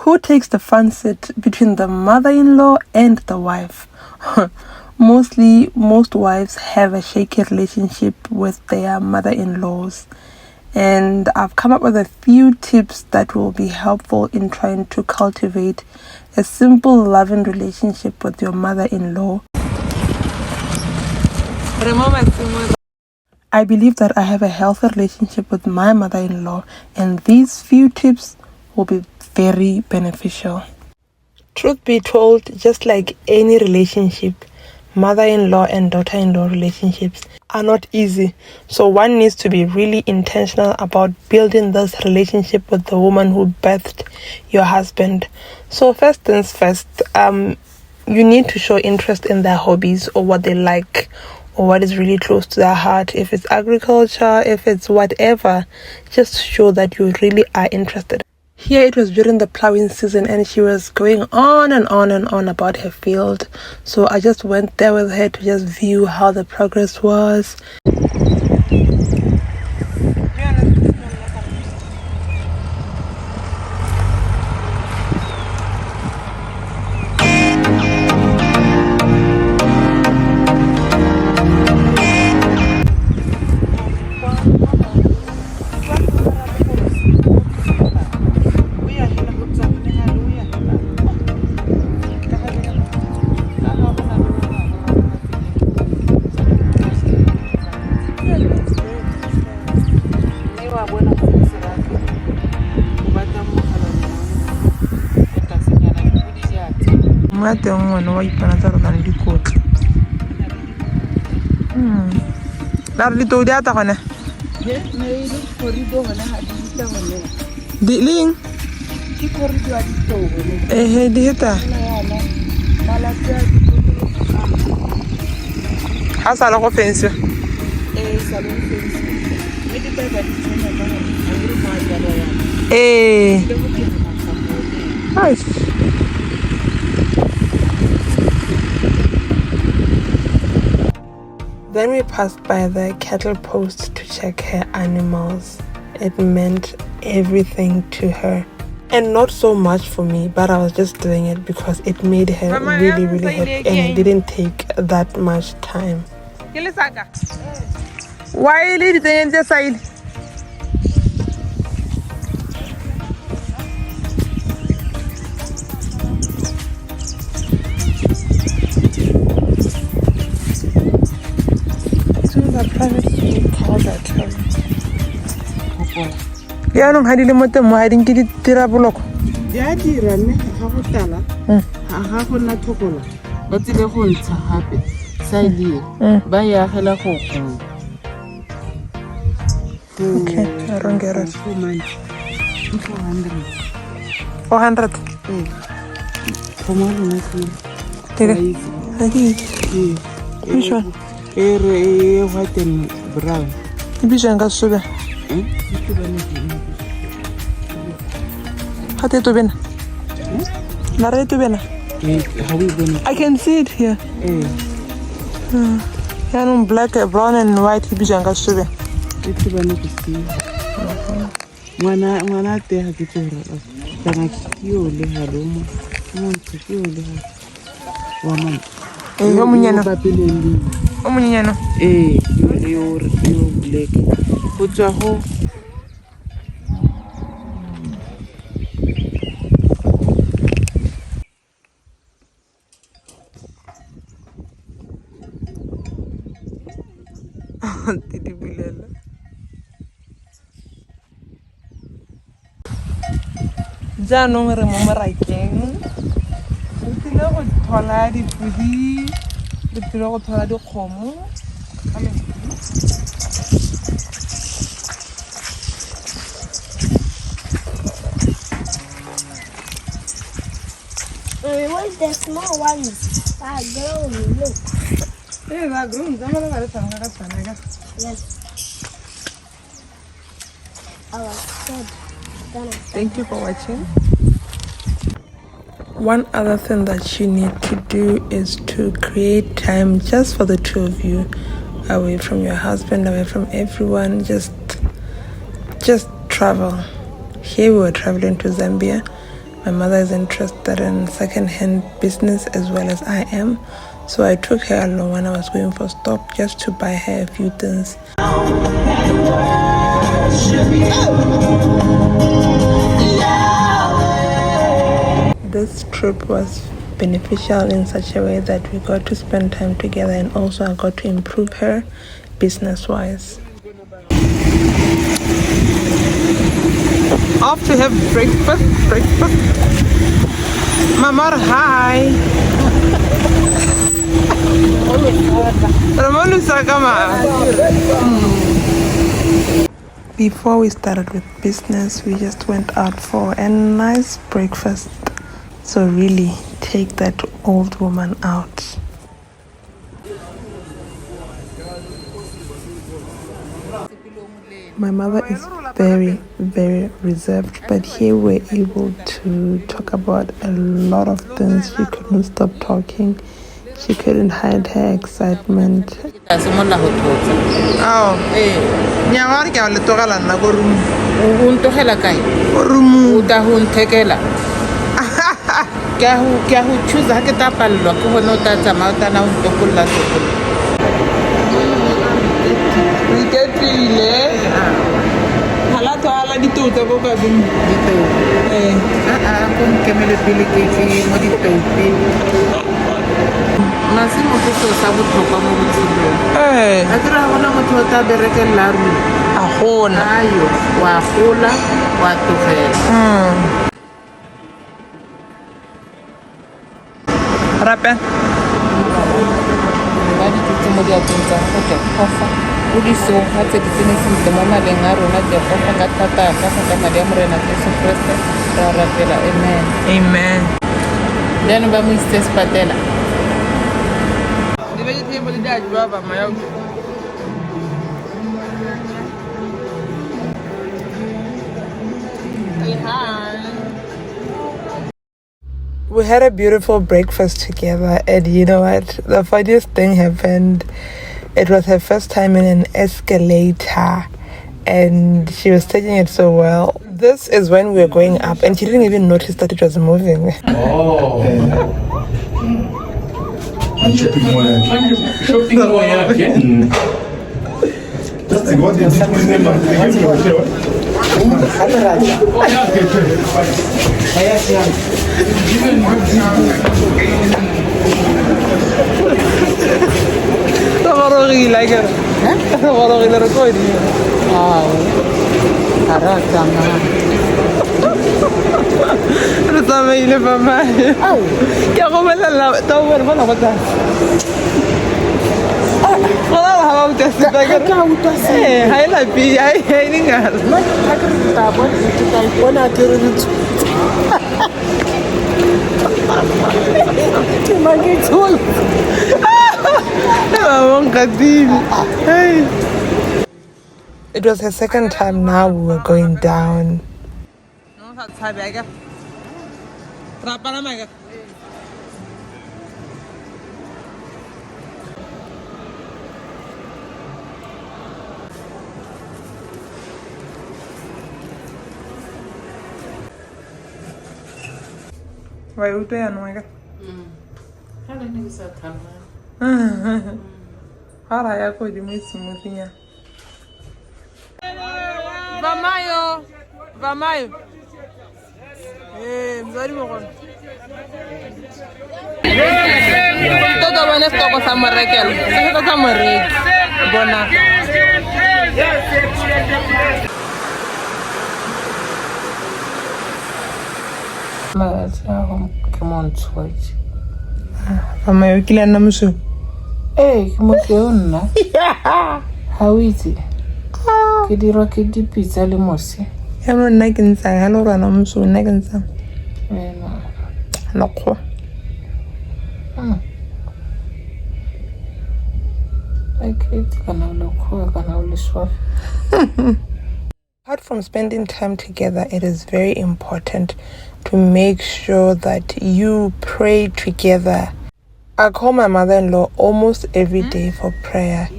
Who takes the front seat between the mother-in-law and the wife? Mostly, most wives have a shaky relationship with their mother-in-laws. And I've come up with a few tips that will be helpful in trying to cultivate a simple, loving relationship with your mother-in-law. I believe that I have a healthy relationship with my mother-in-law, and these few tips will be very beneficial. Truth be told, just like any relationship, mother-in-law and daughter-in-law relationships are not easy. So one needs to be really intentional about building this relationship with the woman who birthed your husband. So first things first, you need to show interest in their hobbies or what they like or what is really close to their heart. If it's agriculture, if it's whatever, just show that you really are interested. Here it was during the plowing season and she was going on and on and on about her field. So I just went there with her to just view how the progress was. Then we passed by the cattle post to check her animals. It meant everything to her. And not so much for me, but I was just doing it because it made her really, really happy and it didn't take that much time. Why did they decide? Private school called that ya no ga di le mote mo ga di ke di tira boloko ya dira mme ga go tala ga go nna thokola ba tsile go ntsha gape sa ile ba ya gela go okay I don't get it 400 come on which one white and brown. Ibijanga sube. Hate to bena. Nare to bena. I can see it here. Yeah, black, brown and white ibijanga sube. It's bana to see. Mwana te ha ke tsora. Kana kiyo le haloma. Mo kiyo le ha. Wa mama. Yo munyano. Papeleli. Omunyano. Yo black. Putswa ho. Titi bilela. Jaanong re mo marakeng. Re tile go thola dipudi. Re tile go thola dikgomo. Where's the small ones? That grown, look. Hey, that grown. Yes. I was good. Thank you for watching. One other thing that you need to do is to create time just for the two of you, away from your husband, away from everyone. Just travel. Here we were traveling to Zambia. My mother is interested in second-hand business as well as I am. So I took her along when I was going for stop just to buy her a few things. This trip was beneficial in such a way that we got to spend time together, and also I got to improve her business-wise. Off to have breakfast. Mama, hi. Before we started with business, we just went out for a nice breakfast. So really take that old woman out. My mother is very, very reserved, but here we're able to talk about a lot of things. She couldn't stop talking. She couldn't hide her excitement. Oh, Rapen. Amen. Then ba Mr. Patella. We had a beautiful breakfast together, and you know what? The funniest thing happened. It was her first time in an escalator, and she was taking it so well. This is when we were going up, and she didn't even notice that it was moving. Oh. It was her second time now we were going down. Why you doing, Mega? Vamayo. Mzali mokon. Todo bueno esto cosa marrekel. Eso cosa marrek. Bona. Come on, switch. Vamayo kila namusu. Kimokeona. How is it? Kidira kidi pizza le mosi. Yano nakinsa halo rana musu nakinsa. Nokho. Apart from spending time together, it is very important to make sure that you pray together. I call my mother-in-law almost every day for prayer,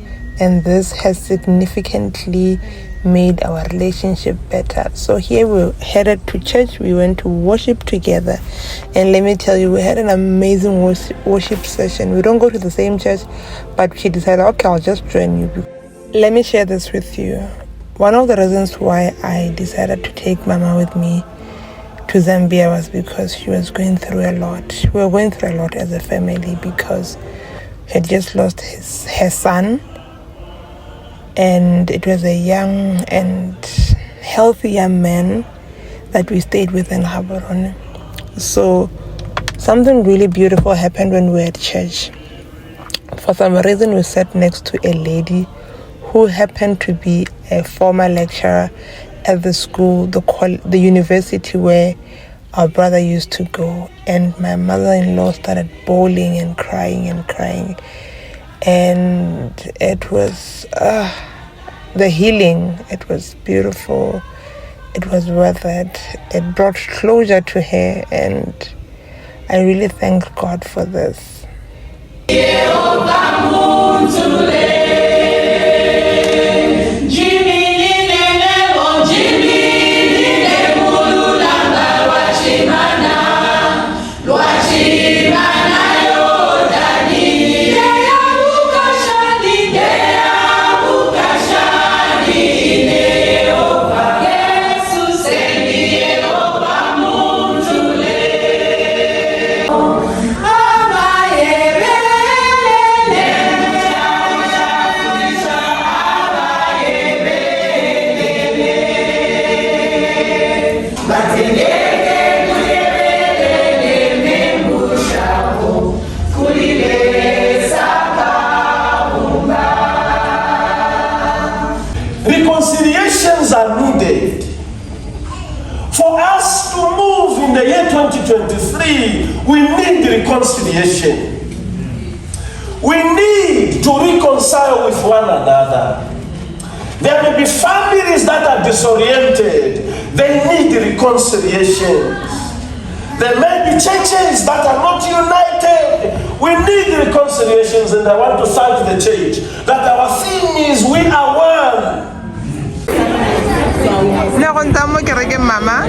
and this has significantly made our relationship better. So here we headed to church. We went to worship together, and let me tell you, we had an amazing worship session. We don't go to the same church, but she decided, okay, I'll just join you. Let me share this with you. One of the reasons why I decided to take Mama with me to Zambia was because she was going through a lot. We were going through a lot as a family because she had just lost her son, and it was a young and healthy young man that we stayed with in Gaborone. So something really beautiful happened when we were at church. For some reason, we sat next to a lady who happened to be a former lecturer at the school, the university where our brother used to go. And my mother-in-law started bawling and crying. And it was the healing. It was beautiful. It was worth it. It brought closure to her, and I really thank God for this. Reconciliations are needed. For us to move in the year 2023, we need reconciliation. We need to reconcile with one another. There may be families that are disoriented. They need reconciliation. There may be churches that are not united. We need reconciliations, and I want to thank the church that our theme is we are one. Mama.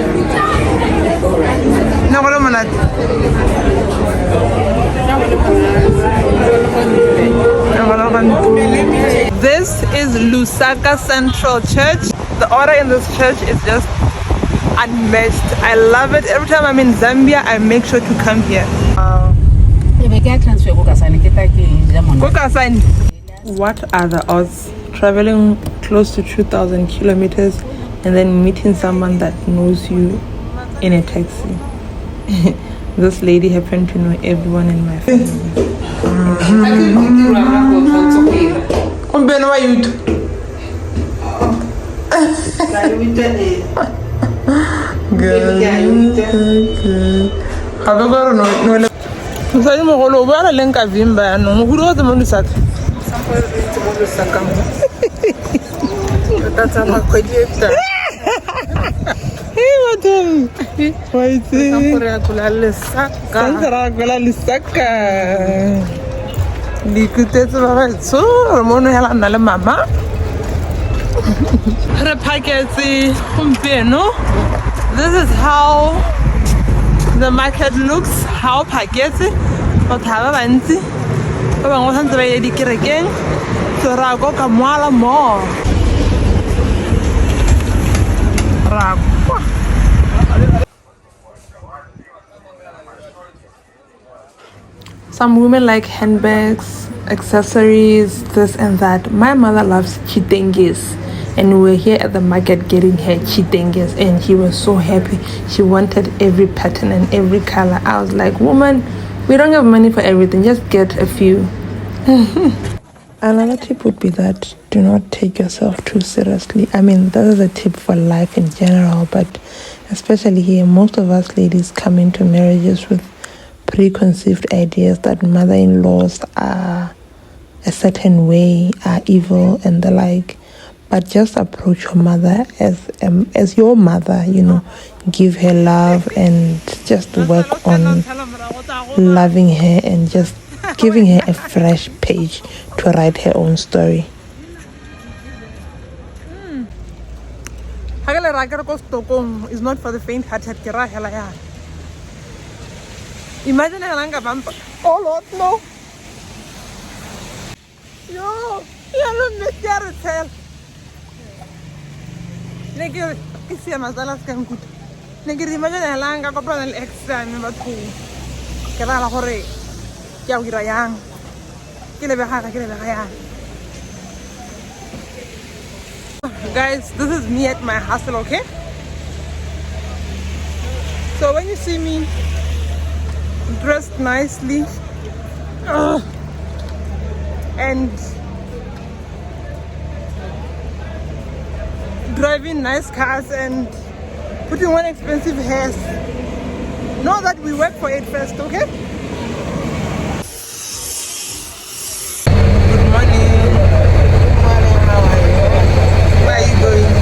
This is Lusaka Central Church. The order in this church is just unmatched. I love it. Every time I'm in Zambia, I make sure to come here. What are the odds traveling close to 2,000 kilometers and then meeting someone that knows you in a taxi? This lady happened to know everyone in my family. This is how the market looks. How paketse o thaba bantsi ba bangwe santse ba ye dikerekeng so ra go ka mwala mo ra kwa. Some women like handbags, accessories, this and that. My mother loves chitengis, and we were here at the market getting her chitengis, and she was so happy. She wanted every pattern and every color. I was like, woman, we don't have money for everything, just get a few. Another tip would be that do not take yourself too seriously. I mean, that is a tip for life in general, but especially here, most of us ladies come into marriages with preconceived ideas that mother-in-laws are a certain way, are evil and the like. But just approach your mother as your mother, you know. Give her love and just work on loving her and just giving her a fresh page to write her own story. Hagale rakere ko Stockholm is not for the faint-hearted. Kira hela ya. Imagine helanga bumper. Oh Lord, no. Yo, ya lo mettere tel. Neke isia mazala skan good. Neke imagine helanga ko plan el extra me batho. Kira la hore. Ya gira yang. Kile be ha. Guys, this is me at my hustle, okay? So when you see me dressed nicely and driving nice cars and putting on expensive hairs, know that we work for it first, okay? Good morning. How are you? Where are you going?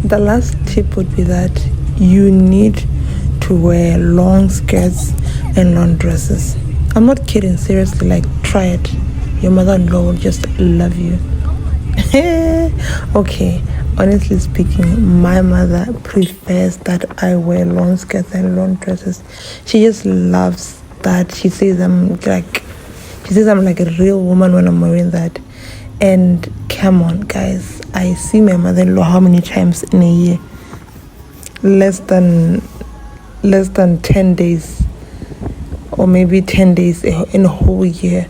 The last tip would be that you need to wear long skirts and long dresses. I'm not kidding, seriously, like try it. Your mother-in-law will just love you. Okay, honestly speaking, my mother prefers that I wear long skirts and long dresses. She just loves that. She says I'm like a real woman when I'm wearing that. And come on, guys, I see my mother-in-law how many times in a year? Less than 10 days, or maybe 10 days in a whole year.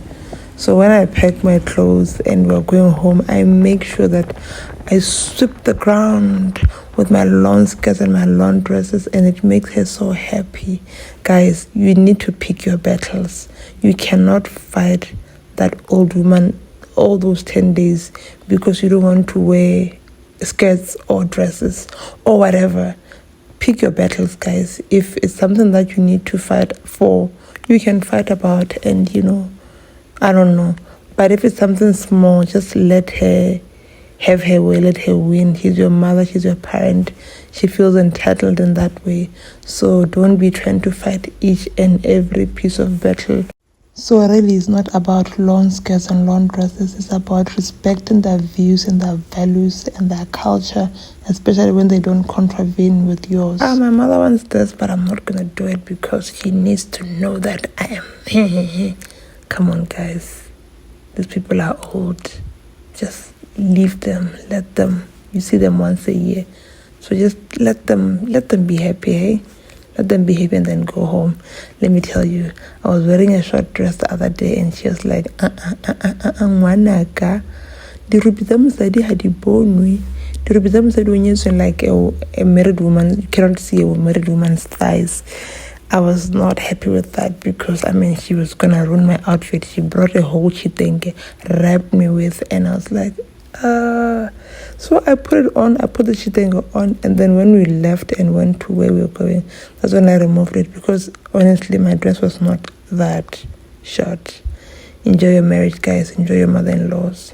So when I pack my clothes and we're going home, I make sure that I sweep the ground with my long skirts and my long dresses, and it makes her so happy. Guys, you need to pick your battles. You cannot fight that old woman all those 10 days because you don't want to wear skirts or dresses or whatever. Pick your battles, guys. If it's something that you need to fight for, you can fight about, and I don't know. But if it's something small, just let her have her way, let her win. She's your mother, she's your parent. She feels entitled in that way. So don't be trying to fight each and every piece of battle. So really, it's not about long skirts and long dresses. It's about respecting their views and their values and their culture, especially when they don't contravene with yours. My mother wants this, but I'm not going to do it because she needs to know that I am. Come on, guys. These people are old. Just leave them. Let them. You see them once a year. So just let them be happy, hey? Let them be happy and then go home. Let me tell you, I was wearing a short dress the other day and she was like, ngwanaka. Dirupi tsa mosadi ha di bonwe. Dirupi tsa mosadi when you're like a married woman, you cannot see a married woman's thighs. I was not happy with that because, she was going to ruin my outfit. She brought a whole chitenge, wrapped me with, and I was like, So I put it on, I put the chitenge on, and then when we left and went to where we were going, that's when I removed it because, honestly, my dress was not that short. Enjoy your marriage, guys. Enjoy your mother-in-laws.